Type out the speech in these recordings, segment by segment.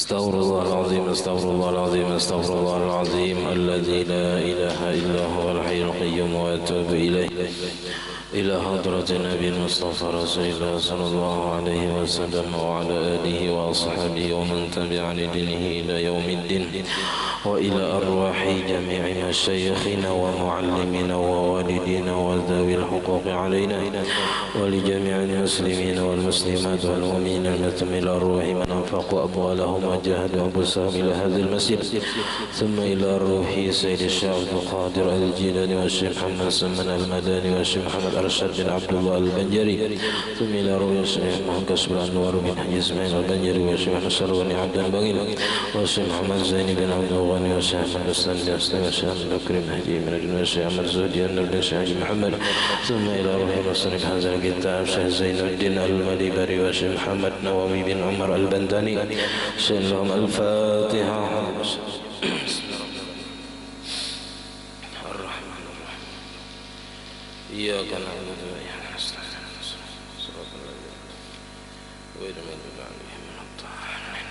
أستغفر الله العظيم أستغفر الله العظيم أستغفر الله العظيم الذي لا إله إلا هو الحي القيوم وأتوب إليه إلى حضرة النبي المصطفى رسول الله صلى الله عليه وسلم وعلى آله وأصحابه ومن تبع لدينه إلى يوم الدين وإلى أرواح جميع مشايخنا ومعلمينا ووالدينا وذوي الحقوق علينا ولجميع المسلمين والمسلمات والمؤمنين المتم إلى الروح من أنفقوا أموالهم وجاهدوا أنفسهم إلى هذا المسجد ثم إلى روح سيد الشيخ عبد القادر الجيلاني والشيخ محمد سمن المداني والشيخ محمد أرشد بن عبد الله البنجري ثم إلى روح الشيخ محمد كسب الأنوار بن حجي إسماعيل البنجري والشيخ محمد شروني عبد البغيل والشيخ محمد زين بن عبد الغني والشيخ محمد السلام والشيخ محمد بكر مهدي من أجل والشيخ محمد زهدي النبي الشيخ محمد ثم إلى روح مصنف هذا الكتاب الشيخ زين الدين المليبري والشيخ محمد نووي بن عمر البنداني شين لهم الفاتحة. الرحمن الرحيم إياك نعبد وإياك نستعين صراط الذين غير المغضوب عليهم ولا الضالين.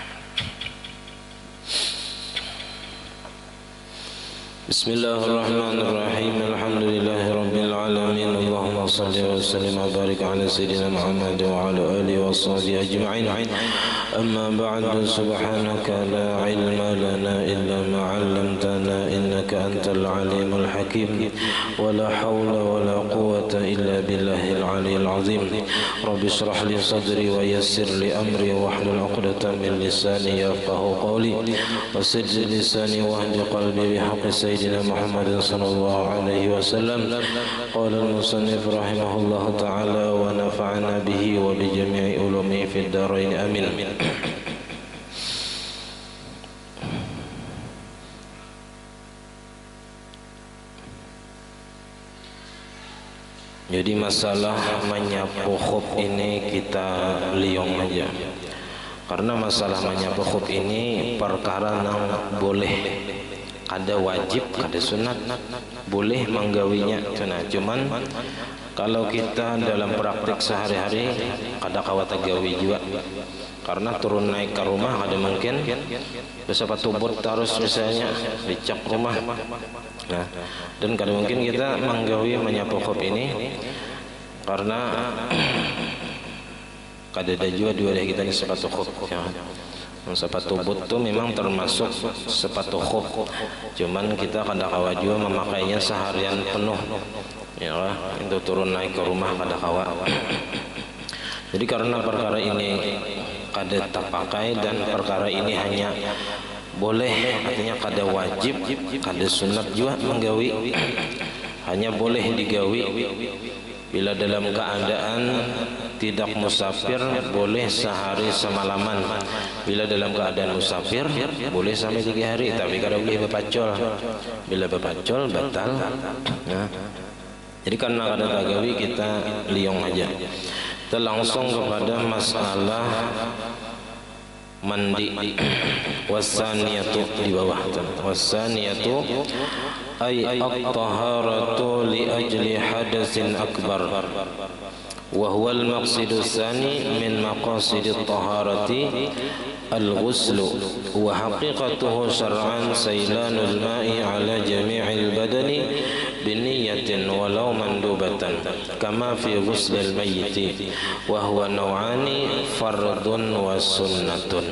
بسم الله الرحمن الرحيم الحمد لله رب العالمين اللهم صل وسلم وبارك على سيدنا محمد وعلى آله وصحبه أجمعين. أما بعد سبحانك لا علم لنا إلا ما علمتنا إنك أنت العليم الحكيم ولا حول ولا قوة إلا بالله العلي العظيم. رب اشرح لي صدري ويسر لي أمري واحلل عقدة من لساني يفقه قولي وسد لساني واهد قلبي بحق سيدنا محمد صلى الله عليه وسلم. قال المصنف رحمه الله تعالى ونفعنا به وبجميع علومه في الدارين آمين. Jadi masalah menyapu khuf ini kita liong aja. Karena masalah menyapu khuf ini perkara yang boleh, ada wajib, ada sunat, boleh menggawinya. Nah, cuman kalau kita dalam praktik sehari-hari kada kawat gawi juga. Karena turun naik ke rumah ada mungkin bersepatu bot terus misalnya dicap rumah. Nah, dan kadang mungkin kita menggawi menyapu khuf ini karena kada ada juga dua dari kita ini sepatu khuf ya. Sepatu boot itu memang termasuk sepatu khuf, cuman kita kada kawa juga memakainya seharian penuh ya lah, itu turun naik ke rumah kada kawa. Jadi karena perkara ini kada tak pakai dan perkara ini hanya boleh, artinya kada wajib, kada sunat juga menggawi, hanya boleh digawi bila dalam keadaan tidak musafir boleh sehari semalaman. Bila dalam keadaan musafir boleh sampai 3 hari, tapi kalau boleh berpacol, bila berpacol batal. Nah, jadi karena kada tagawi kita liong aja. Kita langsung kepada masalah mandi. Wasaniyatu di bawah. Wasaniyatu ay at-taharatu li ajli hadatsin akbar. Wa huwa al-maqsidu tsani min maqasidit taharati al-ghuslu wa haqiqatuhu syar'an saylanul ma'i ala jami'il badani biniyatin walau mandubatan kama fi ghuslil mayyiti wa huwa naw'ani fardun wa sunnatun.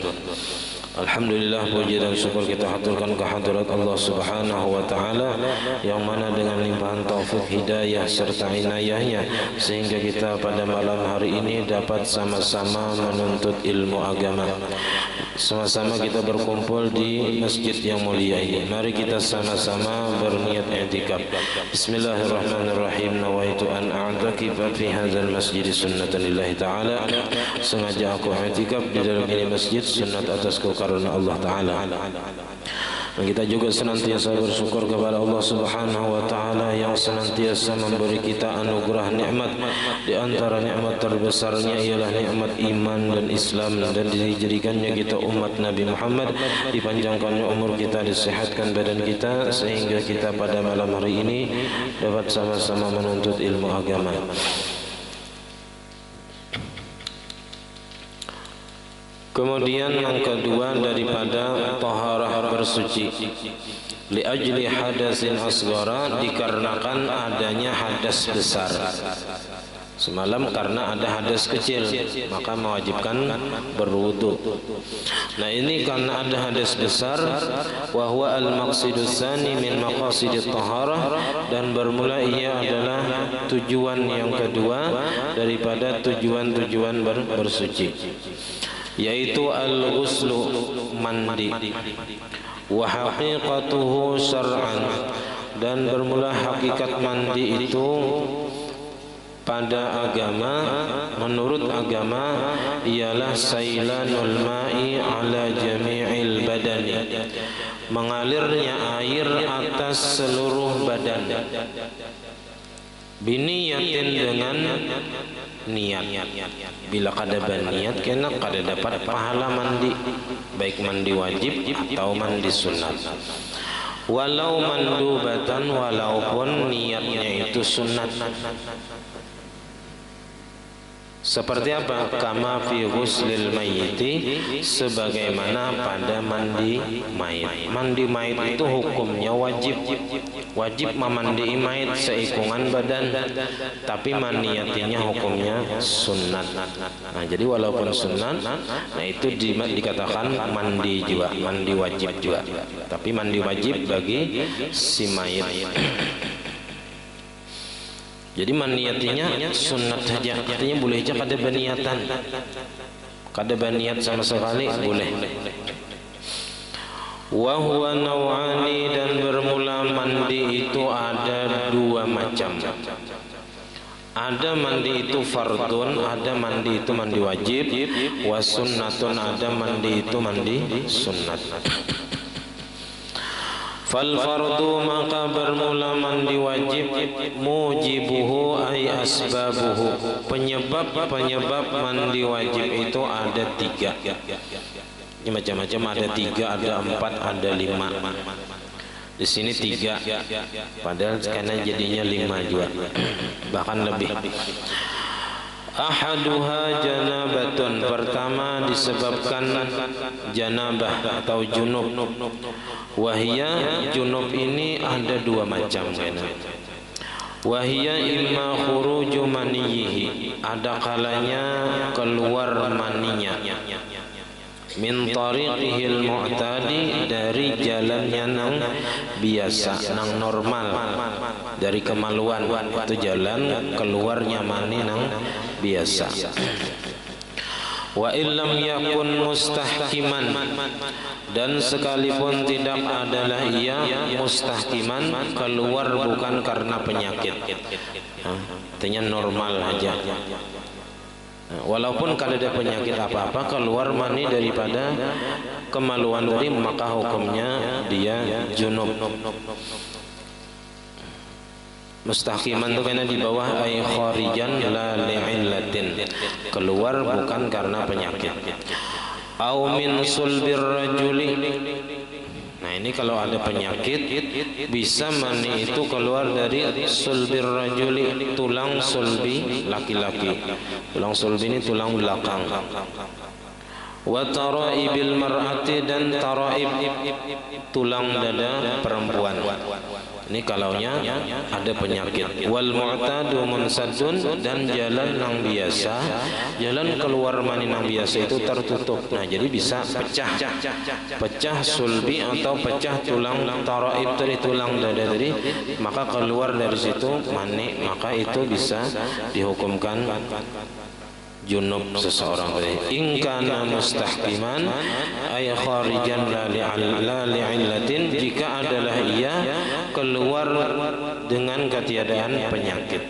Alhamdulillah, puji dan syukur kita haturkan kehadirat Allah Subhanahu wa taala yang mana dengan limpahan taufik hidayah serta inayahnya sehingga kita pada malam hari ini dapat sama-sama menuntut ilmu agama. Sama-sama kita berkumpul di masjid yang mulia ini. Mari kita sama-sama berniat i'tikaf. Bismillahirrahmanirrahim. Nawaitu an a'takifa fi hadzal masjid sunnatan lillahi ta'ala. Sengaja aku i'tikaf di dalam ini masjid sunnat atasku karena Allah Ta'ala. Dan kita juga senantiasa bersyukur kepada Allah Subhanahu wa taala yang senantiasa memberi kita anugerah nikmat. Di antara nikmat terbesarnya ialah nikmat iman dan Islam, dan dijadikannya kita umat Nabi Muhammad, dipanjangkannya umur kita, disehatkan badan kita sehingga kita pada malam hari ini dapat sama-sama menuntut ilmu agama. Kemudian yang kedua daripada taharah bersuci, li ajli hadasin asghara, dikarenakan adanya hadas besar. Semalam karena ada hadas kecil maka mewajibkan berwudu. Nah ini karena ada hadas besar, wa huwa al-maqsidus tsani min maqasidit taharah, dan bermula ia adalah tujuan yang kedua daripada tujuan-tujuan bersuci, yaitu al-ghuslu, mandi, wa haqiqatuhu syar'an, dan bermula hakikat mandi itu pada agama, menurut agama ialah sailanul ma'i ala jami'il badani, mengalirnya air atas seluruh badan, biniyatin, dengan niat. Bila kada berniat kena kada dapat pahala mandi, baik mandi wajib atau mandi sunat. Walau mandubatan, walaupun niatnya itu sunat. Seperti apa? Kama fi ghuslil mayyiti, sebagaimana pada mandi mayit. Mandi mayit itu hukumnya wajib, wajib memandi mayit seikungan badan, tapi maniyatinya hukumnya sunnat. Nah jadi walaupun sunnat, nah itu dikatakan mandi juga, mandi wajib juga, tapi mandi wajib bagi si mayit. Jadi maniyatinya sunat saja, artinya boleh saja kada baniatan, kada baniat sama sekali boleh. Wa huwa naw'ani, dan bermula mandi itu ada dua macam. Ada mandi itu fardun, ada mandi itu mandi wajib, wa sunnatun, ada mandi itu mandi sunnat. Fal fardu, maka bermula mandi wajib, mujibuhu ay asbabuhu, penyebab mandi wajib itu ada tiga. Ini macam-macam, ada tiga, ada empat, ada lima. Di sini tiga, padahal karena jadinya lima juga, bahkan lebih. Ahaduha janabatun, pertama disebabkan janabah atau junub. Wahia, junub ini ada dua macam. Wahia imma khuruju maniyihi, ada kalanya keluar maninya, min tariqihil mu'tadi, dari jalannya nang biasa, nang normal, dari kemaluan, itu jalan keluarnya mani nang biasa. Wa illam yakun mustahkiman, dan sekalipun tidak adalah ia mustahkiman, keluar bukan karena penyakit, artinya normal aja. Walaupun kalau ada penyakit apa-apa, keluar mani daripada kemaluan tadi, maka hukumnya dia junub. Mustahkiman itu karena di bawah ay kharijan la li'illatin, keluar bukan karena penyakit. Au min sulbir rajuli, nah ini kalau ada penyakit bisa mani itu keluar dari sulbir rajuli, tulang sulbi laki-laki. Tulang sulbi ini tulang belakang. Wa taraibil mar'ati, dan taraib tulang dada perempuan. Ini kalaunya ada penyakit. Wal mu'tadu munsadun, dan jalan yang biasa, jalan keluar mani yang biasa itu tertutup. Nah jadi bisa pecah sulbi atau pecah tulang taraib dari tulang dada tadi, maka keluar dari situ mani, maka itu bisa dihukumkan junub seseorang tadi. In kana mustahkiman ay kharijan la li'illatin, jika adalah ia keluar dengan ketiadaan penyakit.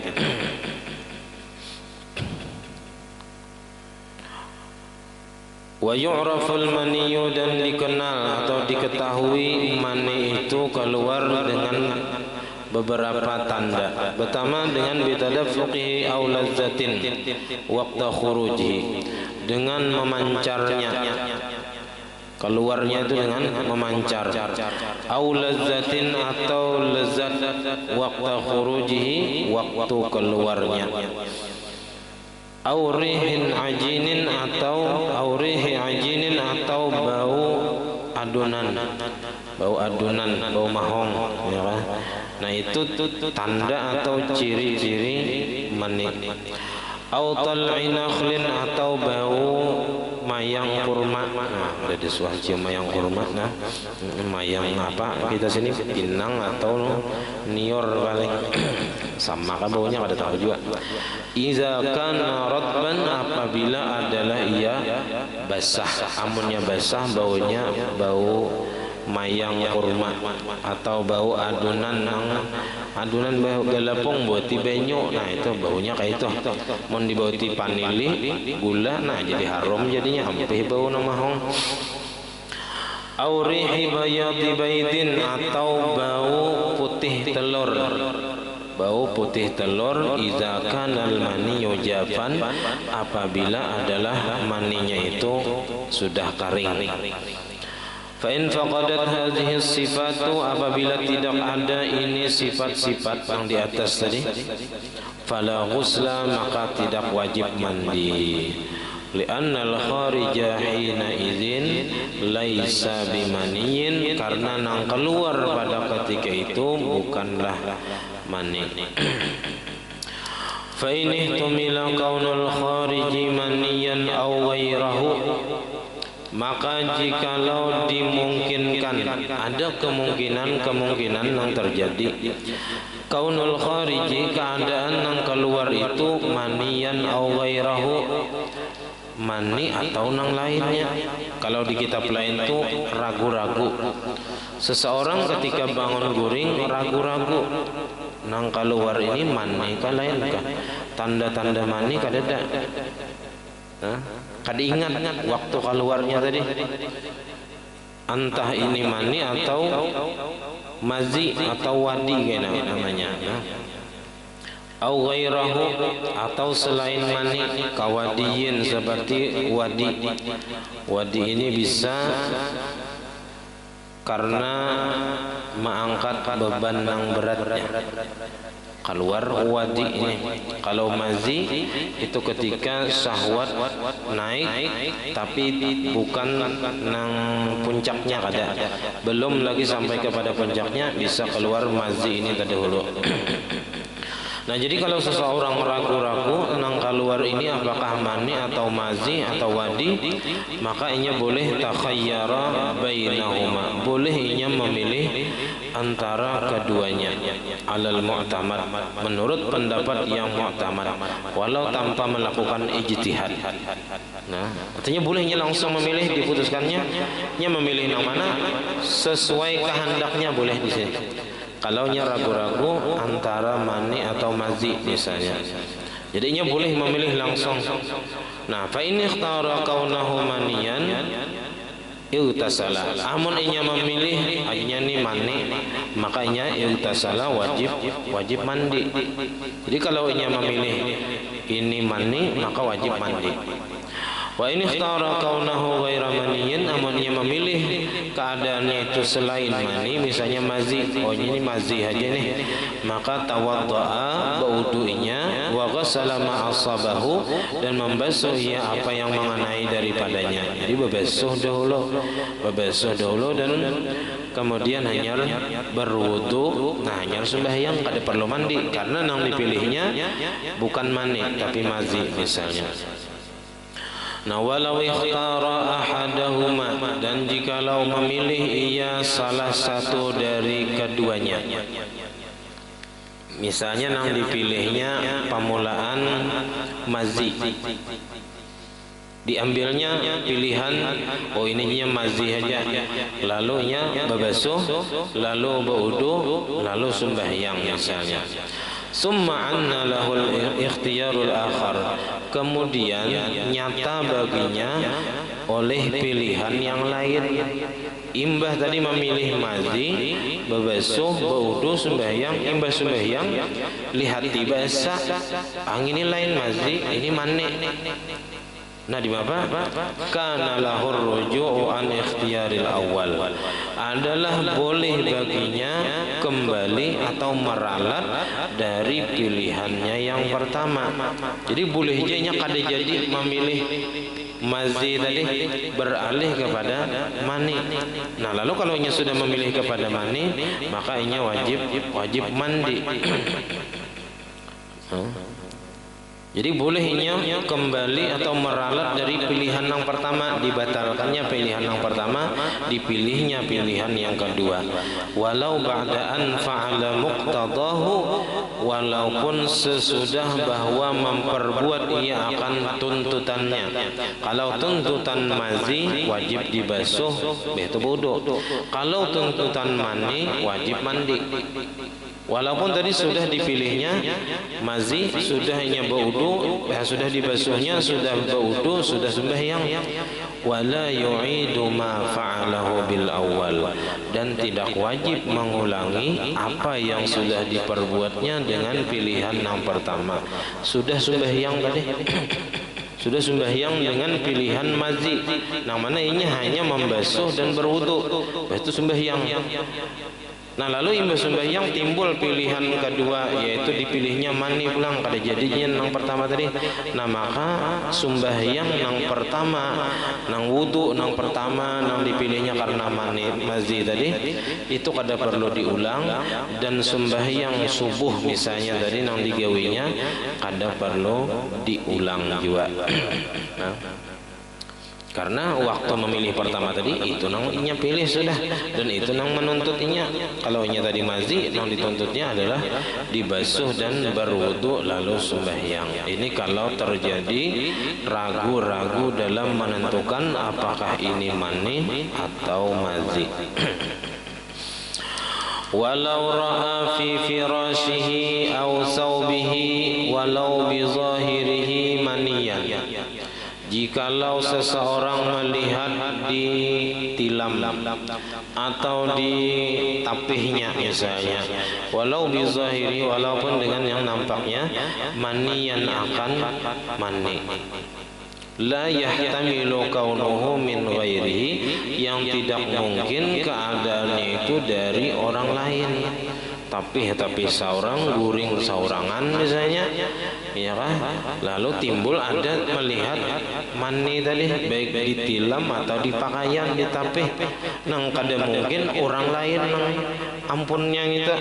Wa yu'raful maniyyu, dan dikenal atau diketahui mani itu keluar dengan beberapa tanda. Pertama dengan bitadaffuqihi aw lazzatin waqta khurujihi, dengan memancarnya, keluarnya itu dengan memancar. Aw lazzatin, atau lezat, waqta khurujihi, waktu keluarnya. aurihin ajinin atau bau adonan, bau mahong, ya kan? Nah itu tanda atau ciri-ciri mani. Au tal'i nakhlin atau bau mayang kurma. Nah, ada di Suwaji mayang kurma. Nah, mayang apa? Kita sini pinang atau nior paling sama kan baunya, ada tahu juga. Iza kana ratban, apabila adalah ia basah, amunnya basah, baunya bau mayang kurma atau bau adonan bau galapung buati benyo. Nah itu baunya kayak itu. Mun dibauti panili gula, nah jadi haram jadinya, ampih bau nama hong. Aurihi bayadi baidin, atau bau putih telur. Bau putih telur. Idza kanal maniyu jafan, apabila adalah maninya itu sudah kering. Fa in faqadat hadhihi sifatu, apabila tidak ada ini sifat-sifat yang di atas tadi, fala ghusla, maka tidak wajib mandi. Li'anna al-kharija hina idzin laisa bimaniyin, karena nang keluar pada ketika itu bukanlah mani. Fa in ihtumila kaunul khariji maniyan aw ghairahu, maka jikalau dimungkinkan, ada kemungkinan yang terjadi, kaunul khariji, keadaan yang keluar itu maniyan au ghairahu, mani atau nang lainnya. Kalau di kitab lain itu ragu-ragu. Seseorang ketika bangun guring ragu-ragu, nang keluar ini mani kah lain kah? Tanda-tanda mani kadada. Kada ingat waktu keluarnya tadi, entah ini mani atau mazi atau wadi kayak namanya, au ghairahu, atau selain mani, kawadiyin, seperti wadi. Wadi ini bisa karena mengangkat beban yang beratnya, keluar wadi ini. Kalau mazi itu ketika syahwat naik tapi bukan nang puncaknya, kada belum lagi sampai kepada puncaknya, bisa keluar mazi ini terdahulu. Nah jadi kalau seseorang ragu-ragu nang keluar ini apakah mani atau mazi atau wadi, maka inya boleh takhayyara bainahuma, boleh inya memilih antara keduanya, alal mu'tamad, menurut pendapat yang mu'tamad, walau tanpa melakukan ijtihad. Nah, artinya bolehnya langsung memilih, diputuskannya, nya memilih yang mana sesuai kehendaknya, boleh di sini. Kalau nya ragu-ragu antara mani atau mazi misalnya, jadinya boleh memilih langsung. Nah, fa in ikhtara kaunahu maniyan ightasala, amun inya memilih hanya ni mani, makanya ightasala, wajib mandi. Jadi kalau inya memilih ini mani, maka wajib mandi. Wa in ikhtara kaunahu ghaira maniyin, amun ia memilih keadaannya itu selain mani, misalnya mazi, oh ini mazi aja nih, maka tawaddaa, berwudunya, wa ghassala ma asabahu, dan membasuh ia apa yang mengenai daripadanya. Jadi berbasuh dahulu dan kemudian hanya berwudu. Nah, hanya sembahyang, kada perlu mandi, karena yang dipilihnya bukan mani tapi mazi misalnya. Nah, walau ikhtara ahadahuma, dan jikalau memilih ia salah satu dari keduanya, misalnya yang dipilihnya pamulaan mazi, diambilnya pilihan oh ininya mazi aja, lalu nya berbasuh, lalu berwudu, lalu sembahyang misalnya. Summa anna lahul ikhtiyarul akhar, kemudian nyata baginya oleh pilihan yang lain. Imbah tadi memilih mazi, berbasuh, berwudu, sembahyang. Imbah sembahyang lihat basah, ini lain mazi, ini mani. Nah di apa? Kana lahur ruju'u an ikhtiyaril awal. Adalah boleh baginya kembali atau meralat dari pilihannya yang pertama. Jadi boleh jadinya kada jadi memilih mazi tadi beralih kepada mani. Nah lalu kalau nya sudah memilih kepada mani, maka inya wajib mandi. Jadi bolehnya kembali atau meralat dari pilihan yang pertama, dibatalkannya pilihan yang pertama, dipilihnya pilihan yang kedua. Walau ba'da an fa'ala muqtadahu, walaupun sesudah bahwa memperbuat ia akan tuntutannya. Kalau tuntutan mazi wajib dibasuh, itu bodoh. Kalau tuntutan mani wajib mandi. Walaupun tadi sudah dipilihnya mazi, sudah hanya berwudu, sudah dibasuhnya, sudah berwudu, sudah sembahyang. Wala yu'idu ma fa'alahu bil awal, dan tidak wajib mengulangi apa yang sudah diperbuatnya dengan pilihan yang pertama. Sudah sembahyang tadi, sudah sembahyang dengan pilihan mazi, yang mana ini hanya membasuh dan berwudu, itu sembahyang. Nah lalu imbas sembahyang timbul pilihan kedua, yaitu dipilihnya mani pulang, kada jadinya yang pertama tadi. Nah maka sembahyang yang pertama, nang wudu yang pertama, nang dipilihnya karena mani mazi tadi, itu kada perlu diulang. Dan sembahyang subuh misalnya tadi nang digawinya kada perlu diulang juga. Nah, karena waktu memilih pertama tadi itu nang inya pilih sudah, dan itu nang menuntutnya. Kalau inya tadi mazi, nang dituntutnya adalah dibasuh dan berwudu lalu sembahyang. Ini kalau terjadi ragu-ragu dalam menentukan apakah ini mani atau mazi. Walau ra'a fi firashihi aw thawbihi walau bi zahirihi maniyan. Jikalau seseorang melihat di tilam atau di tapihnya misalnya, walau bizahiri, walaupun dengan yang nampaknya, maniyan akan mani, la yahtamilu kaunuhu min ghairihi, yang tidak mungkin keadaannya itu dari orang lain. Tapi seorang guring saurangan misalnya, ya kan? Lalu timbul ada melihat mani tadi, baik di tilam atau di pakaian, di tapih, nang kada mungkin orang lain nang ampunnya gitu.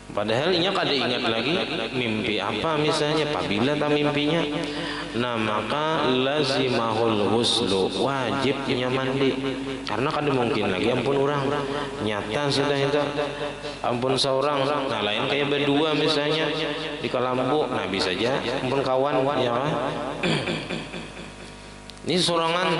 Padahal inya kada ingat lagi mimpi apa misalnya, apabila tak mimpinya. Nah maka lazimahul ghuslu, wajibnya mandi, karena kada mungkin lagi ampun orang nyata sudah itu ampun seorang. Nah lain kayak berdua misalnya di Kalambu, nah bisa aja ampun kawan ya kan. Ini sorangan,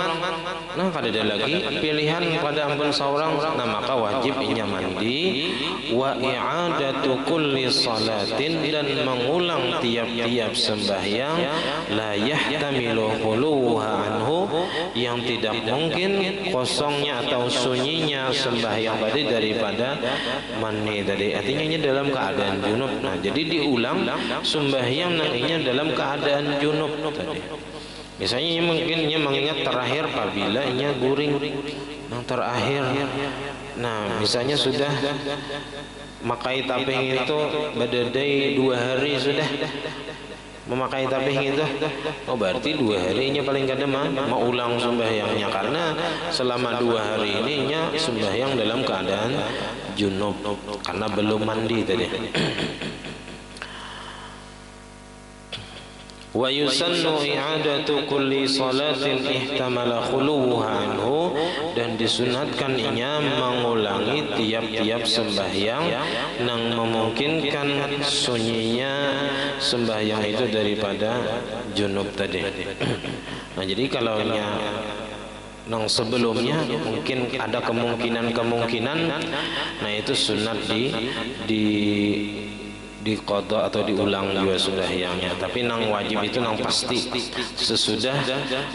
nah kada ada lagi pilihan pada ampun seorang. Nah maka wajib inya mandi, wa i'adatu kulli salatin, dan mengulang tiap-tiap sembahyang, la yahtamilu khuluha anhu, yang tidak mungkin kosongnya atau sunyinya sembahyang tadi daripada mani tadi. Artinya ini dalam keadaan junub. Nah jadi diulang sembahyang nantinya dalam keadaan junub tadi. Misalnya mungkin ia mengingat terakhir apabila ia guring yang terakhir. Nah misalnya sudah memakai taping itu badadai 2 hari sudah memakai taping itu, oh berarti 2 hari ini paling kada mau ulang sembahyangnya, karena selama 2 hari ini ia sembahyang dalam keadaan junub karena belum mandi tadi. Wa yusannu i'adatu kulli salatin ihtamala khuluha anhu, dan disunatkan inya mengulangi tiap-tiap sembahyang yang memungkinkan sunyinya sembahyang itu daripada junub tadi. Nah jadi kalau inya nang sebelumnya mungkin ada kemungkinan, nah itu sunat di qada atau diulang juga sembahyangnya. Tapi nang wajib itu nang pasti sesudah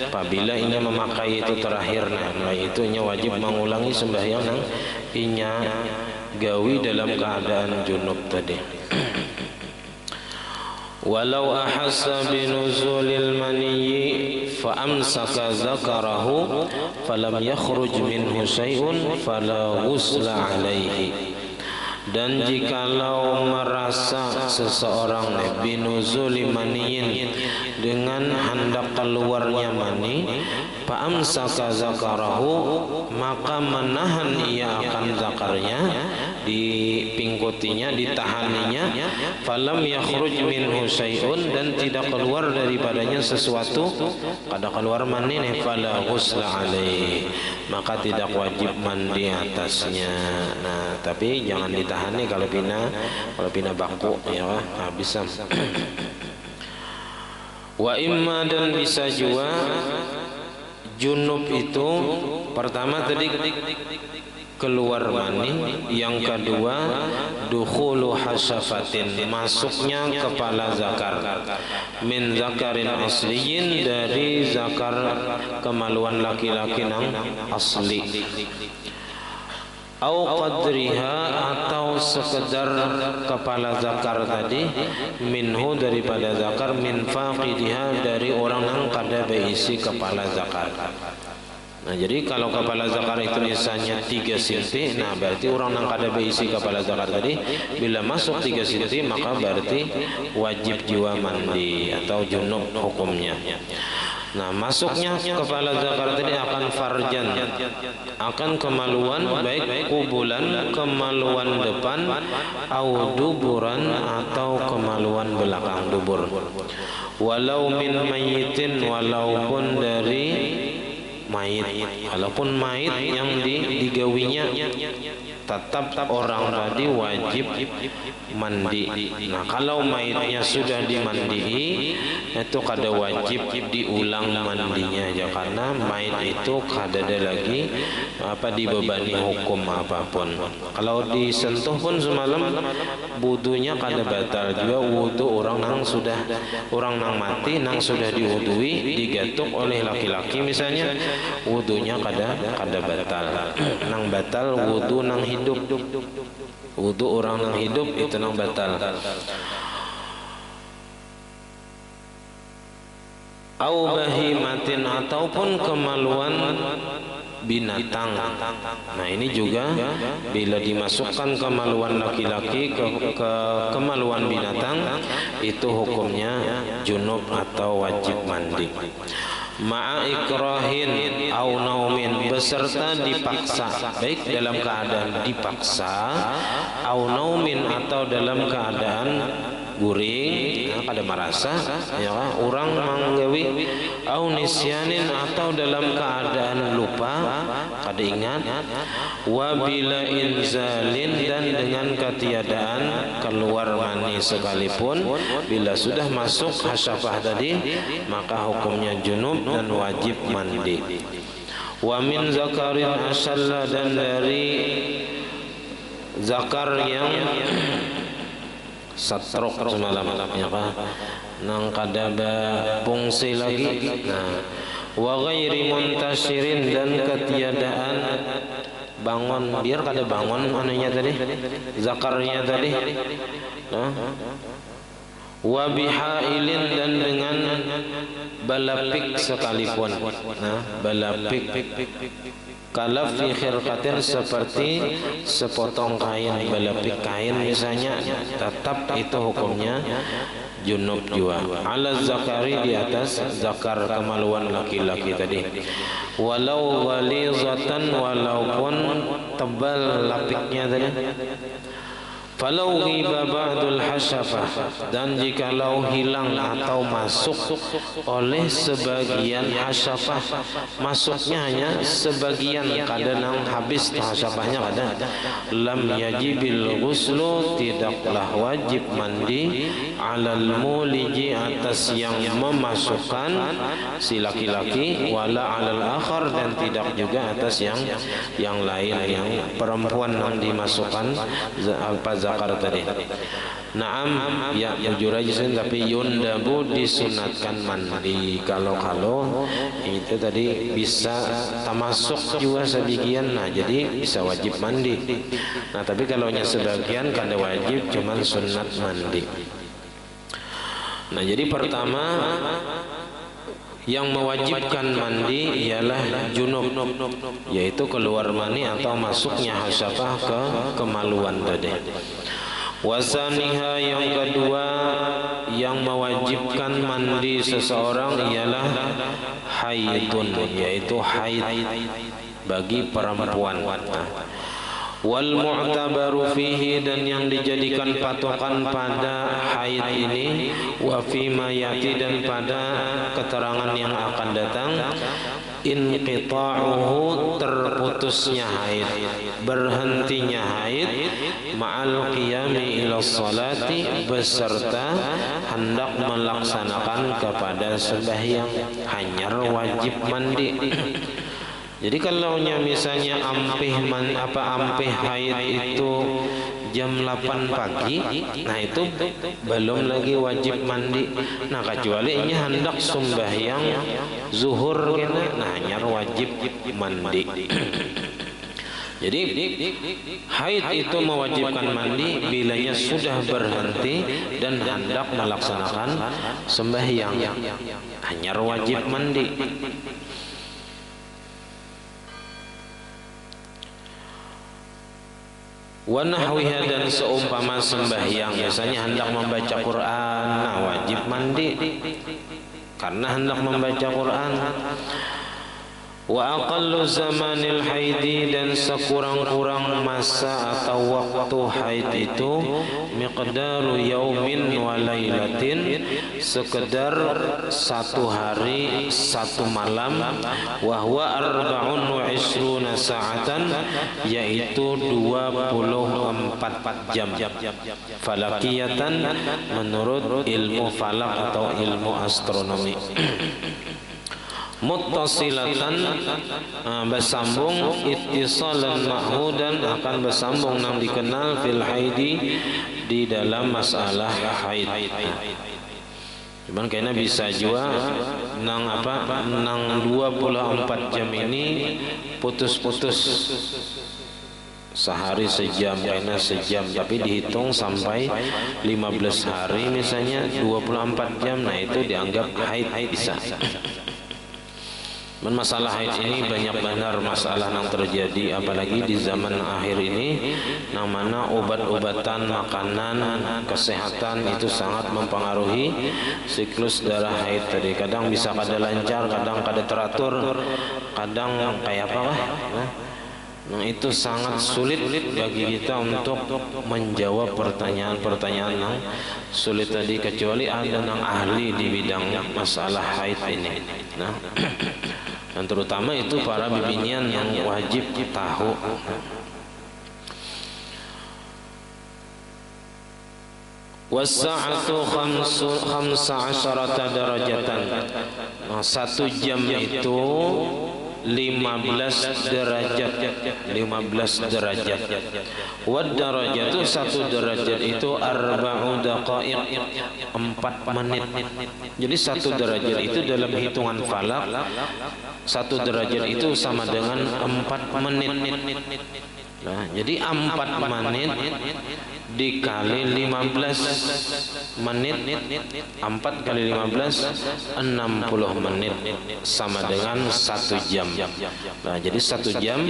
apabila inya memakai itu terakhir, nah itu inya wajib mengulangi sembahyang nang inya gawi dalam keadaan junub tadi. walau ahassa binuzulil maniyyi fa amsaka zakarahu falam yakhruj minhu syai'un fala ghusla alaihi. Dan jikalau merasa seseorang binuzuli maniyin dengan hendak keluarnya mani, fa amsaka zakarahu maka menahan ia akan zakarnya, dipingkutinya, ditahaninya, falam yakhruj minhu syai'un dan tidak keluar daripadanya sesuatu, kada keluar mani fala ghusla alaihi maka tidak wajib mandi atasnya. Nah, tapi jangan ditahani kalau pina baku ya, habis. Wa imma dan bisa juga junub itu pertama tadi keluar mani, yang kedua dukhulu hasyafatin masuknya kepala zakar, min zakarin asliyin dari zakar kemaluan laki-laki nang asli, au qadriha atau sekedar kepala zakar tadi, minhu daripada zakar, min faqidiha dari orang yang kada beisi kepala zakar. Nah, jadi kalau kepala zakar itu misalnya 3 sinti, nah berarti orang yang kada beisi kepala zakar tadi bila masuk 3 sinti maka berarti wajib jiwa mandi atau junub hukumnya. Nah, masuknya kepala zakar tadi akan farjan, akan kemaluan, baik kubulan, kemaluan depan, au duburan atau kemaluan belakang dubur. Walau min mayyitin, walaupun dari mayit, walaupun mayit yang digawinya, tetap orang tadi wajib mandi. Nah, kalau mayitnya sudah dimandii itu kada wajib diulang mandinya aja, karena mayit itu kada ada lagi dibebani hukum apapun. Kalau disentuh pun semalam wudunya kada batal juga, wudu orang nang mati nang sudah diwudui digatuk oleh laki-laki misalnya, wudunya kada batal. Nang batal wudu nang hidup, wudu orang nang hidup itu nang batal. Au bahimatin ataupun kemaluan binatang. Nah, ini juga bila dimasukkan kemaluan laki-laki ke kemaluan binatang itu hukumnya junub atau wajib mandi. Ma'a ikrahin au naumin, beserta dipaksa, baik dalam keadaan dipaksa, au naumin atau dalam keadaan guring, kada merasa ya orang manggawi, au nisyanin atau dalam keadaan lupa, kada ingat, wa bila inzalin dan dengan ketiadaan keluar mani sekalipun, bila sudah masuk hasyafah tadi maka hukumnya junub dan wajib mandi. Wa min zakarin asalla, dan dari zakar yang satrok semalam ya Pak, nang kada fungsi lagi. Nah, wa ghairi muntasyirin, dan ketiadaan bangun, biar kada bangun anunya tadi, zakarnya tadi. Nah, wa bihailin, dan dengan balapik sekalipun. Nah, balapik kalaf fi khirqatin, seperti sepotong kain, balapik kain misalnya, tetap itu hukumnya junub jua. Ala zakari, di atas zakar kemaluan laki-laki tadi. Walau walizatan, walaupun tebal lapiknya tadi. Falau ghiba ba'dul hasyafah, dan jikalau hilang atau masuk oleh sebagian hasyafah, masuknya hanya sebagian, kadang habis hasyafahnya kada, lam yajibil ghuslu, tidaklah wajib mandi, alal muliji, atas yang memasukkan si laki-laki, wala alal akhar, dan tidak juga atas yang lain, yang perempuan yang dimasukkan zakar tadi. Naam, ya jujur aja tapi yundabu, disunatkan mandi. Kalau itu tadi bisa termasuk juga sebagian, nah jadi bisa wajib mandi. Nah, tapi kalau hanya sebagian kada wajib, cuman sunat mandi. Nah, jadi pertama yang mewajibkan mandi ialah junub, yaitu keluar mani atau masuknya hasyafah ke kemaluan tadi. Wasaniha, yang kedua yang mewajibkan mandi seseorang ialah haidun, yaitu haid bagi perempuan. Wal mu'tabaru fihi, dan yang dijadikan patokan pada haid ini, wa fima yati, dan pada keterangan yang akan datang, inqita'uhu, terputusnya haid, berhentinya haid, ma'al qiyami ila salati, beserta hendak melaksanakan kepada sembahyang, hanyar wajib mandi. Jadi kalau misalnya ampih haid itu jam 8 pagi, nah itu belum lagi wajib mandi. Nah, kecuali ini hendak sembahyang zuhur kena, nah hanya wajib mandi. Jadi haid itu mewajibkan mandi bilanya sudah berhenti dan hendak melaksanakan sembahyang, hanya wajib mandi. Wa nahwiha, dan seumpama sembahyang, misalnya hendak membaca Quran, nah wajib mandi karena hendak membaca Quran. Wa aqallu zamanil haidi, dan sekurang-kurang masa atau waktu haid itu, miqdaru yaumin wa lailatin, sekedar 1 hari 1 malam, wa huwa 24 sa'atan, yaitu 24 jam falakiyatan, menurut ilmu falak atau ilmu astronomi. Muttasilatan, bersambung, ittisalan ma'hudan, akan bersambung nang dikenal, fil haidi, di dalam masalah haid. Cuman kayaknya bisa juga nang 24 jam ini putus-putus, sehari sejam, kayaknya sejam, tapi dihitung sampai 15 hari misalnya 24 jam, nah itu dianggap haid, bisa. Masalah haid ini banyak benar masalah yang terjadi, apalagi di zaman akhir ini, yang mana obat-obatan, makanan, kesehatan itu sangat mempengaruhi siklus darah haid tadi. Kadang bisa kada lancar, kadang kada teratur, kadang kayak apa lah. Nah, itu sangat sulit bagi kita untuk menjawab pertanyaan-pertanyaan yang sulit tadi, kecuali ada yang ahli di bidang masalah haid ini. Nah, dan terutama itu para bibinian yang wajib tahu. Wasa'atu 15 darajatan. Nah, 1 jam itu 15 derajat. 15 derajat. Wad darajat itu 1 derajat itu 4 daqaiq, 4 menit. Jadi 1 derajat itu dalam hitungan falak, 1 derajat itu sama dengan 4 menit. Nah, jadi 4 menit dikali 15 menit, 4 kali 15 60 menit, sama dengan 1 jam. Nah, jadi 1 jam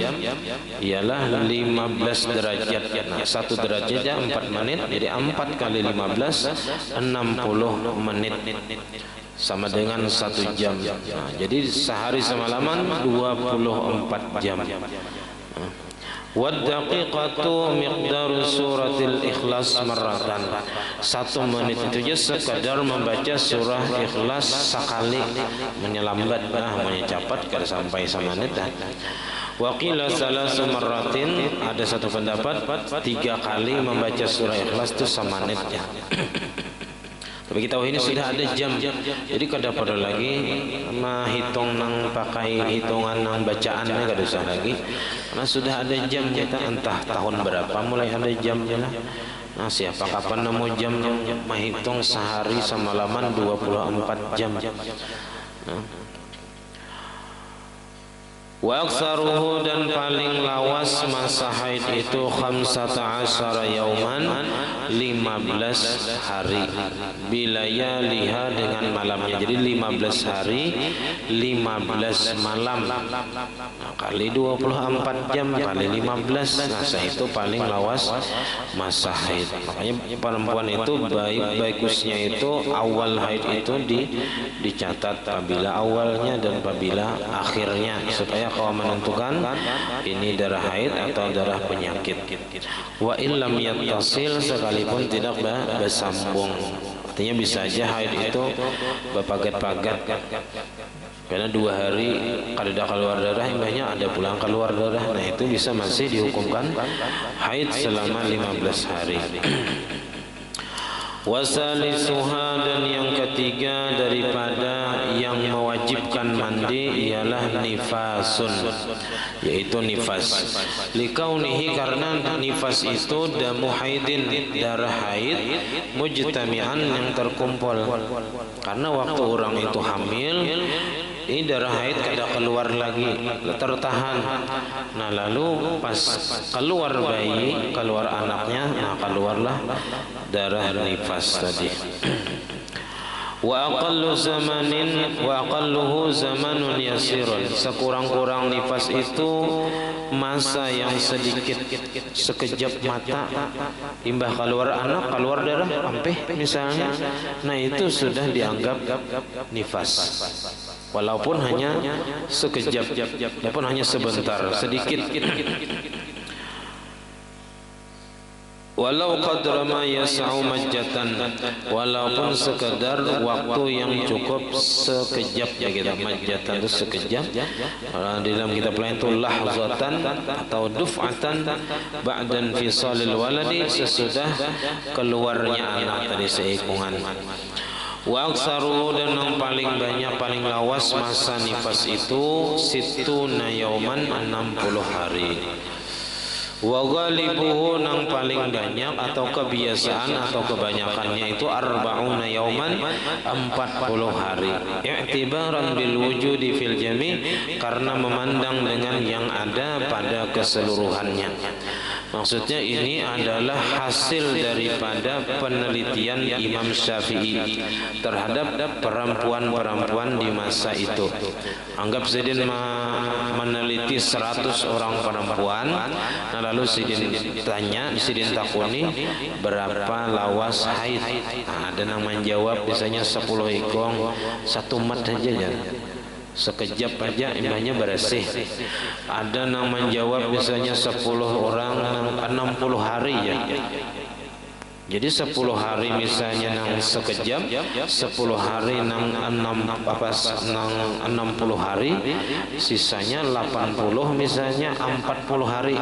ialah 15 derajat. Nah, 1 derajatnya 4 menit, jadi 4 kali 15 60 menit, sama dengan 1 jam. Nah, jadi sehari semalaman 24 jam. Wad-daqiqatu miqdaru suratil ikhlas marratan. 1 menit itu aja sekadar membaca surah ikhlas sekali, menyelambat, menyecapat kada sampai semenit dah. Wa qila salasu marratin, ada satu pendapat 3 kali membaca surah ikhlas itu semenit ya. Tapi kita tahu ini sudah ada jam, jadi kada perlu lagi hitung nang pakai hitungan nang bacaannya, kada usah lagi, karena sudah ada jam. Kita entah tahun berapa mulai ada jamnya lah. Nah, siapa kapan nemu jam yang menghitung sehari semalaman 24 jam. Nah. Wa aktsaruhu dan paling lawas masa haid itu 15 yauman 15 hari bilayaliha dengan malamnya. Jadi 15 hari 15 malam. Nah, kali 24 jam kali 15. Nah, itu paling lawas masa haid. Makanya perempuan itu bagusnya itu awal haid itu dicatat apabila awalnya dan apabila akhirnya, supaya kau menentukan ini darah haid atau darah penyakit. Wa illam yattasil, sekalipun tidak bersambung. Artinya bisa aja haid itu berpagat-pagat, karena 2 hari kada keluar darah, imbahnya ada pulang keluar darah. Nah, itu bisa masih dihukumkan haid selama 15 hari. Wasalisuha, dan yang ketiga daripada yang mewajibkan mandi ialah nifasun, yaitu nifas. Likaunihi, karena nifas itu damu haidin, darah haid, mujtami'an, yang terkumpul. Karena waktu orang itu hamil, ini darah haid kada keluar lagi, tertahan. Nah, lalu pas keluar bayi, keluar anaknya, nah keluarlah darah nifas tadi. Wa aqalluhu zamanun yasirun, sekurang-kurang nifas itu masa yang sedikit, sekejap mata. Imbah keluar anak, keluar darah ampeh misalnya, nah itu sudah dianggap nifas. Walaupun hanya sekejap, walaupun hanya sebentar, sedikit. Walau qadra ma yas'u majjatan, walaupun sekedar waktu yang cukup sekejap, ya kita majjatan itu sekejap. Di dalam kitab lain itu lahzatan atau duf'atan ba'da infisalil waladi, sesudah keluarnya anak dari seikungan. Wa aksaru, dan yang paling banyak, paling lawas masa nifas itu situna yauman, 60 hari. Wa ghalibuhu, nang paling banyak atau kebiasaan atau kebanyakannya itu arba'una yauman, 40 hari. I'tibaran bil wujudi fil jami', karena memandang dengan yang ada pada keseluruhannya. Maksudnya ini adalah hasil daripada penelitian Imam Syafi'i terhadap perempuan-perempuan di masa itu. Anggap Sidin meneliti 100 orang perempuan, nah lalu Sidin tanya, Sidin takuni berapa lawas haid. Nah, ada yang menjawab biasanya 10 ikong, 1 mat saja ya. Sekejap aja imbahnya bersih. Ada yang menjawab misalnya 10 orang 60 hari ya. Jadi 10 hari misalnya nang sekejap, 10 hari nang 60 hari, sisanya 80 misalnya 40 hari.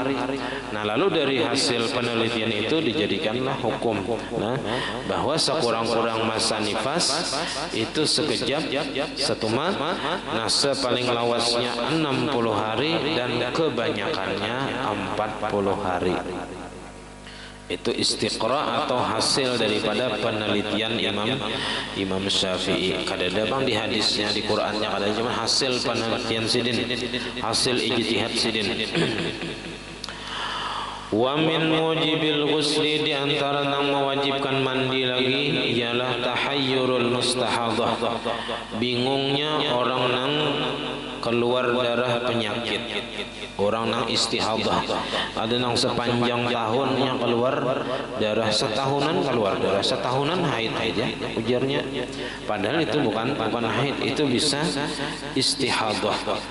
Nah, lalu dari hasil penelitian itu dijadikanlah hukum, nah, bahwa sekurang-kurang masa nifas itu sekejap, 1 mat, nah sepaling lawasnya 60 hari dan kebanyakannya 40 hari. Itu istiqra atau hasil daripada penelitian Imam Syafi'i. Kadada bang di hadisnya, di Qur'annya kadada, cuma hasil penelitian Sidin, hasil ijtihad Sidin. Wa min mujibil ghusli, di antara yang mewajibkan mandi lagi ialah tahayyurul mustahadah, bingungnya orang yang keluar darah penyakit, orang yang istihadah. Ada yang sepanjang tahun yang keluar darah, setahunan keluar darah, setahunan haid ya ujarnya, padahal itu bukan haid, itu bisa istihadah.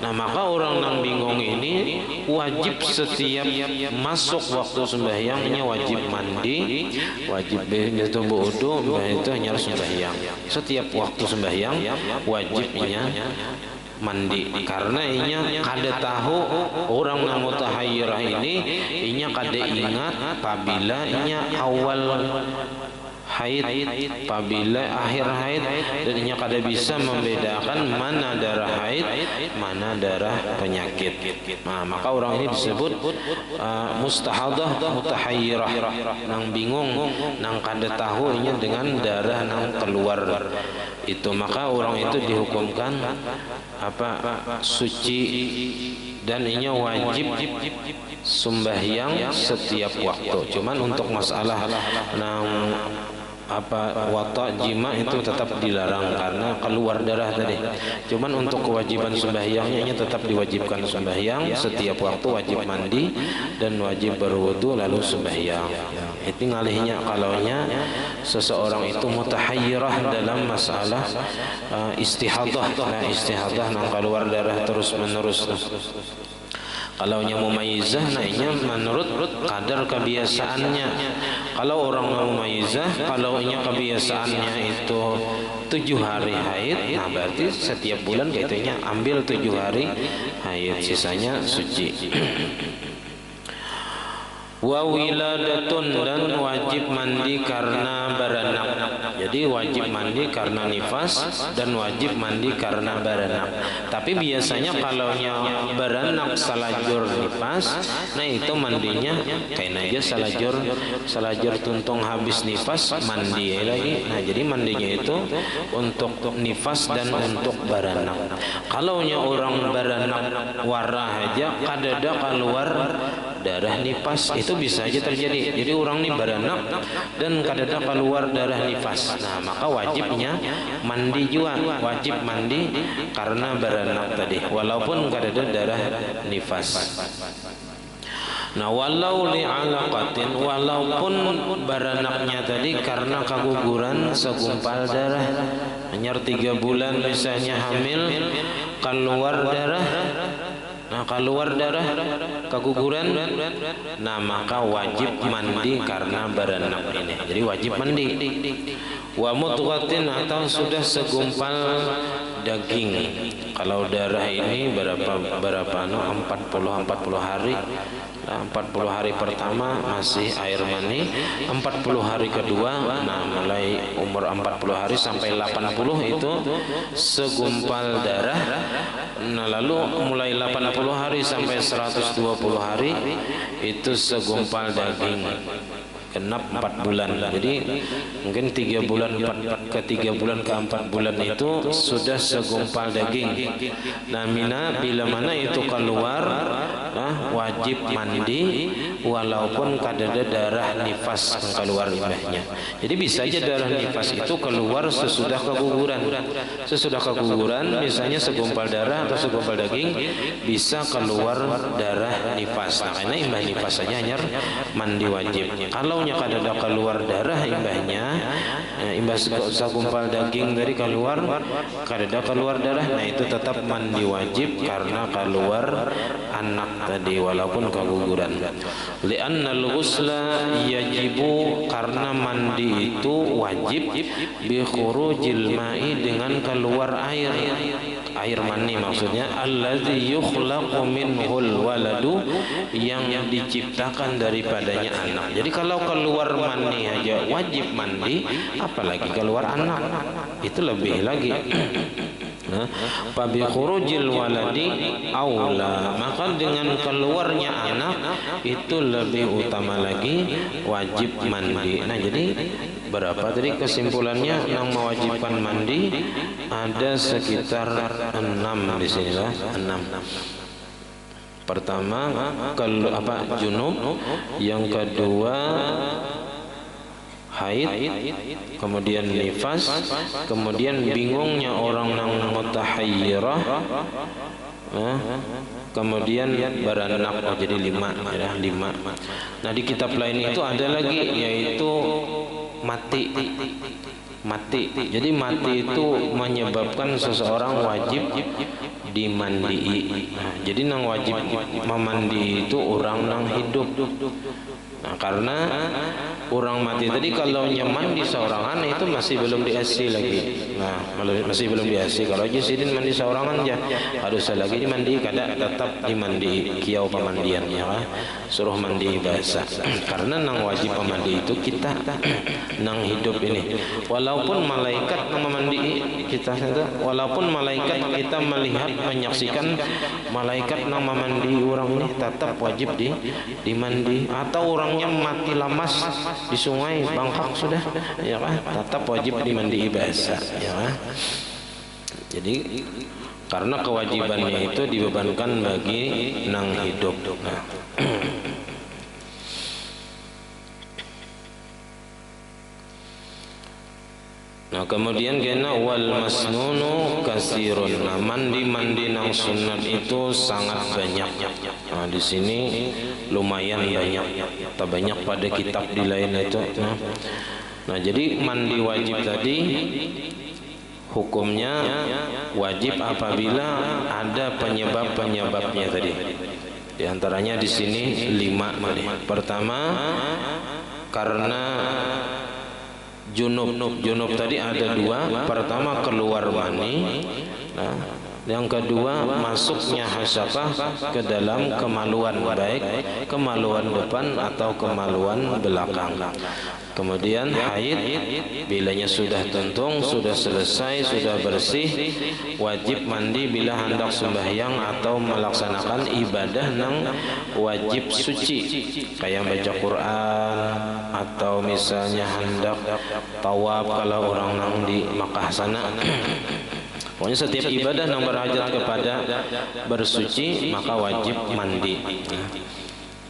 Nah, maka orang yang bingung ini wajib setiap masuk waktu sembahyangnya wajib mandi, wajib bertubuh wudu, itu hanya harus sembahyang. Setiap waktu sembahyang wajibnya mandi, karena inya kada tahu orang yang mutahayyirah ini, inya kada ingat apabila inya awal haid, apabila akhir haid, dan inya kada bisa membedakan mana darah haid, mana darah penyakit. Nah, maka orang ini disebut mustahadah mutahayyirah, nang bingung, nang kada tahu inya dengan darah nang keluar itu. Maka orang itu dihukumkan suci dan inya wajib sembahyang setiap waktu. Cuman untuk masalah nang wata jima itu tetap dilarang karena keluar darah tadi. Cuman untuk kewajiban sembahyangnya tetap diwajibkan sembahyang setiap waktu, wajib mandi dan wajib berwudu lalu sembahyang. Itu ngalihnya kalaunya seseorang itu mutahayyirah dalam masalah istihadah. Nah, istihadah nang keluar darah terus menerus. Kalau nya mumayyizah, naiknya menurut kadar kebiasaannya. Kalau orang mumayyizah, kalau nya kebiasaannya itu 7 hari haid, nah berarti setiap bulan kaitnya ambil 7 hari haid, sisanya suci. Wa wiladatun, dan wajib mandi karena beranak. Jadi wajib mandi karena nifas dan wajib mandi karena beranak. Tapi biasanya kalau beranak salajur nifas, nah itu mandinya kain aja salajur tuntung habis nifas mandi lagi. Nah jadi mandinya itu untuk nifas dan untuk beranak. Kalau orang beranak warah aja kadada keluar darah nifas, itu bisa aja terjadi. Jadi orang nih beranak dan kadada keluar darah nifas. Nah maka wajibnya mandi juga, wajib mandi karena beranak tadi, walaupun kadada darah nifas. Nah walau li'alaqatin, walaupun beranaknya tadi karena keguguran segumpal darah, hanya 3 bulan misalnya hamil keluar darah. Nah keluar darah keguguran, nah maka wajib mandi karena beranak ini. Jadi wajib mandi. Wa mudghatin, atau sudah segumpal daging. Kalau darah ini berapa 40 hari. 40 hari pertama masih air mani, 40 hari kedua, nah mulai umur 40 hari sampai 80 itu segumpal darah. Nah lalu mulai 80 hari sampai 120 hari itu segumpal daging. Genap 4 bulan. Jadi mungkin 3 bulan ke 4 bulan itu sudah segumpal daging. Nah bila mana itu keluar, wajib mandi walaupun kadada darah nifas keluar limbahnya. Jadi bisa aja darah nifas itu keluar sesudah keguguran. Sesudah keguguran misalnya segumpal darah atau segumpal daging bisa keluar darah nifas. Nah karena imbah nifas saja hanya mandi wajib. Kalau kadada keluar darah imbahnya, imbah segumpal daging dari keluar kadada keluar darah, nah itu tetap mandi wajib karena keluar anak tadi walaupun keguguran. Li'annal ghusla yajibu, karena mandi itu wajib bi khurujil ma'i, dengan keluar air mani maksudnya, allazi yukhlaqu minhul waladu, yang diciptakan daripadanya anak. Jadi kalau keluar mani aja wajib mandi, apalagi keluar anak, itu lebih lagi. Fabi khurujil waladi aula, maka dengan keluarnya anak itu lebih utama lagi wajib mandi. Nah jadi berapa tadi kesimpulannya yang mewajibkan mandi? Ada sekitar 6 di sini lah, 6. Pertama junub, yang kedua haid, kemudian nifas, kemudian bingungnya orang yang mutahayyirah, kemudian beranak. Jadi 5 ya, 5. Nah di kitab lain itu ada lagi yaitu mati. Jadi mati itu menyebabkan seseorang wajib dimandii. Nah, jadi nang wajib memandi itu orang nang hidup. Nah, karena orang mati tadi kalau mandi seorangan itu masih belum diasi lagi. Nah, masih belum diasi. Kalau jisidin mandi seorangan aja harus lagi dimandi, kada tetap dimandi kiau pemandian ya. Suruh mandi bahasa. Karena nang wajib pemandi itu kita nang hidup ini. Walaupun malaikat nang memandi kita itu, walaupun malaikat kita melihat menyaksikan malaikat nang memandi orang ini, tetap wajib dimandi. Atau orangnya mati lamas di sungai bangkak sudah ya kan, tetap wajib dimandi bahasa ya kan. Jadi karena kewajibannya itu dibebankan bagi nang hidup. Nah kemudian kena wal masnunu kasirun. Nah mandi nang sunat itu sangat banyak. Nah di sini lumayan banyak. Tak banyak pada kitab di lain itu. Nah jadi mandi wajib tadi hukumnya wajib apabila ada penyebabnya tadi. Di antaranya di sini 5 tadi. Pertama karena junub tadi ada 2. Pertama keluar mani. Nah, yang kedua masuknya hasyafah ke dalam kemaluan, baik kemaluan depan atau kemaluan belakang. Kemudian haid bilanya sudah tentung, sudah selesai, sudah bersih, wajib mandi bila hendak sembahyang atau melaksanakan ibadah nang wajib suci kayak baca Quran atau misalnya hendak tawaf kalau orang nang di Makkah sana. Pokoknya setiap ibadah yang berhajat kepada bersuci maka wajib mandi.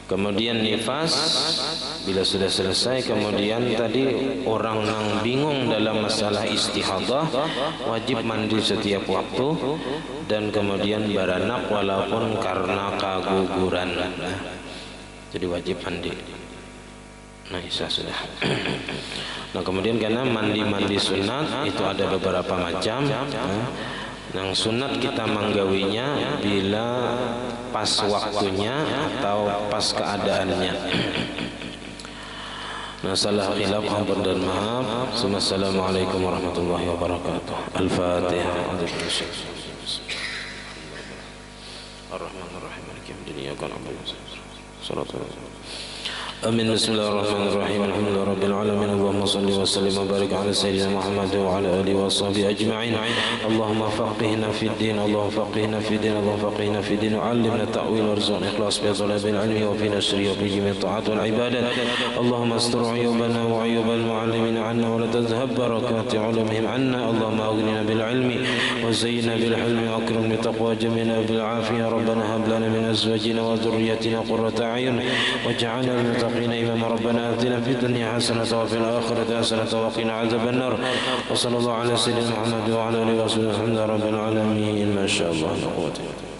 Kemudian nifas bila sudah selesai. Kemudian tadi orang yang bingung dalam masalah istihadah wajib mandi setiap waktu. Dan kemudian beranak walaupun karena keguguran, jadi wajib mandi. Nah isa sudah. Nah kemudian karena mandi sunat itu ada beberapa macam. Yang sunat kita menggawinya bila pas waktunya atau pas keadaannya. Nah salah khilaf hampir dan maaf. Assalamualaikum warahmatullahi wabarakatuh. Al-Fatihah. Ar-Rahmanir-Rahim. Maliki yaumiddin. Iyyaka na'budu wa iyyaka nasta'in. Amin. Bismillahirrahmanirrahim. Alhamdulillahi rabbil alamin. Allahumma shalli wa sallim wa barik ala sayyidina Muhammad wa ala alihi wa sahbihi ajma'in. Allahumma faqihna fid din. Allahumma faqihna fid din. Allahumma faqihna fid din. 'allimna ta'wil warzuqna ikhlas bi talabil ilmi wa fi nashri wa fi jami' ta'at wal ibadat. Allahumma astur 'uyubana wa 'uyubal mu'allimin 'anna wa la tadhhab barakati 'ulumihim 'anna. Allahumma aghnina bil 'ilmi wa zayyinna bil hilmi wa akrim bi taqwa jamina bil 'afiyah. Rabbana hab lana min azwajina wa dhurriyyatina qurrata a'yun waj'alna lil إمام ربنا آتنا في الدنيا حسنة وفي الآخرة حسنة وقنا عذاب النار. وصلى الله على سيدنا محمد وعلى آله وصحبه وسلم. الحمد لله رب العالمين. ما شاء الله لا قوة إلا بالله.